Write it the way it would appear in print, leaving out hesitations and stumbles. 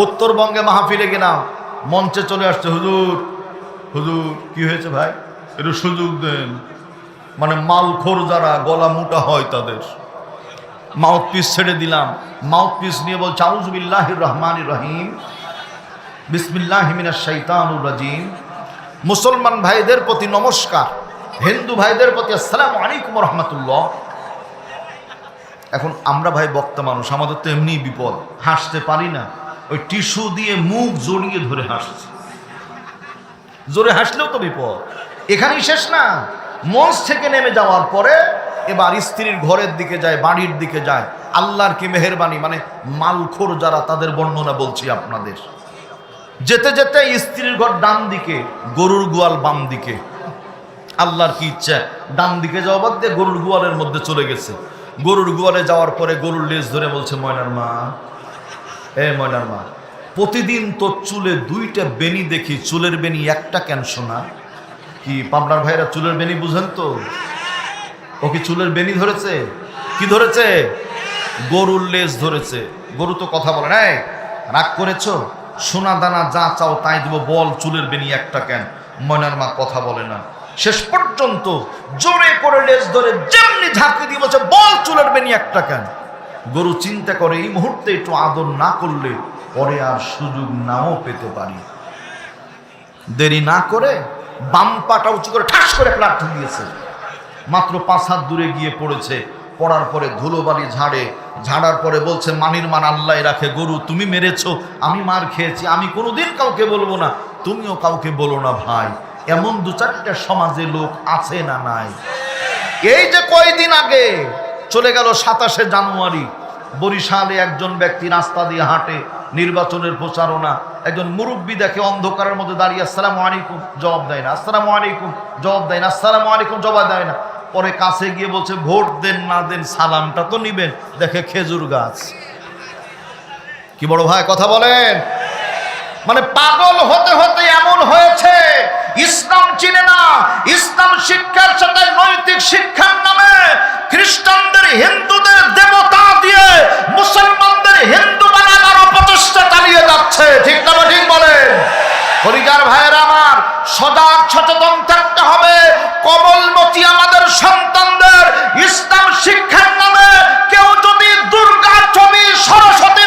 উত্তরবঙ্গে মাহফিলে গেলাম, মঞ্চে চলে আসছে, হুজুর হুজুর কি হয়েছে ভাই, একটু সুযোগ দেন। মানে মালখোর যারা গলা মোটা হয় তাদের মাউথ পিস ছেড়ে দিলাম। মাউথ পিস নিয়ে বলছে আউযু বিল্লাহির রহমানির রহিম, বিসমিল্লাহি মিনাশ শাইতানির রাজিম। মুসলমান ভাইদের প্রতি নমস্কার, হিন্দু ভাইদের প্রতি আসসালামু আলাইকুম ওয়া রাহমাতুল্লাহ। এখন আমরা ভাই বক্তা মানুষ, আমাদের তো এমনি বিপদ, হাসতে পারি না, ওই টিস্যু দিয়ে মুখ জড়িয়ে ধরে হাসছে। জোরে হাসলেও তো বিপদ। এখানেই শেষ না, মঞ্চ থেকে নেমে যাওয়ার পরে এবার স্ত্রীর ঘরের দিকে যায়, বাড়ির দিকে যায়। আল্লাহর কি মেহেরবানি, মানে মালখোর যারা তাদের বর্ণনা বলছি আপনাদের। যেতে যেতে স্ত্রীর ঘর ডান দিকে, গরুর গোয়াল বাম দিকে। আল্লাহর কি ইচ্ছা, ডান দিকে যাওয়া বাদ দিয়ে গরুর গোয়ালের মধ্যে চলে গেছে। গরুর গোয়ালে যাওয়ার পরে গরুর লেজ ধরে বলছে, ময়নার মা, এ ময়নার মা, প্রতিদিন তোর চুলে দুইটা বেনি দেখি, চুলের বেনি একটা কেন শোনা? কি পাবনার ভাইরা চুলের বেনি বুঝেন তো? ও কি চুলের বেনি ধরেছে? কি ধরেছে? গরুর লেজ ধরেছে। গরু তো কথা বলে না, রাগ করেছ, সোনা দানা যা চাও তাই দিব, বল চুলের বেনি একটা কেন? ময়নার মা কথা বলে না। শেষ পর্যন্ত জোরে করে লেজ ধরে যেমনি ঝাঁকি দিয়ে বলছে, বল চুলের বেনি একটা কেন? গরু চিন্তা করে এই মুহূর্তে একটু আদর না করলে পরে আর সুযোগ নাও পেতে পারি। দেরি না করে বাম পাটা উঁচু করে ঠাস করে প্লাট দিয়েছে। মাত্র 5 হাত দূরে গিয়ে পড়েছে। পড়ার পরে ধুলোবালি ঝাড়ার পরে বলছে, মানির মান আল্লাহ রাখে, গরু তুমি মেরেছো, আমি মার খেয়েছি, আমি কোনোদিন কাউকে বলবো না, তুমিও কাউকে বলো না ভাই। এমন 2-4টা সমাজে লোক আছে না নাই? এই যে কয়দিন আগে চলে গেল 27শে জানুয়ারি, বরিশালে একজন ব্যক্তি রাস্তা দিয়ে হাঁটে, নির্বাচনের প্রচারণা, একজন মুরব্বী দেখে অন্ধকারের মধ্যে দাঁড়িয়ে, আসসালামু আলাইকুম, জবাব দেয় না, আসসালামু আলাইকুম, জবাব দেয় না, আসসালামু আলাইকুম, জবাব দেয় না। পরে কাছে গিয়ে বলছে, ভোট দেন না দেন সালামটা তো নিবেন। দেখে খেজুর গাছ। কি বড় ভাই কথা বলেন? মানে পাগল হতে হতে এমন হয়েছে, ইসলাম চিনে না। ইসলাম শিক্ষার সাথে নৈতিক শিক্ষার নামে খ্রিস্টানদের হিন্দুদের দেবতা দিয়ে মুসলমানদের হিন্দু বানানোর অপচেষ্টা চালিয়ে যাচ্ছে। ঠিক না ঠিক বলেন? পরিবার ভাইয়েরা আমার, সজাগ সচেতন থাকতে হবে। কমলমতি আমাদের সন্তানদের ইসলাম শিক্ষার নামে কেউ যদি দুর্গা ছবি, সরস্বতী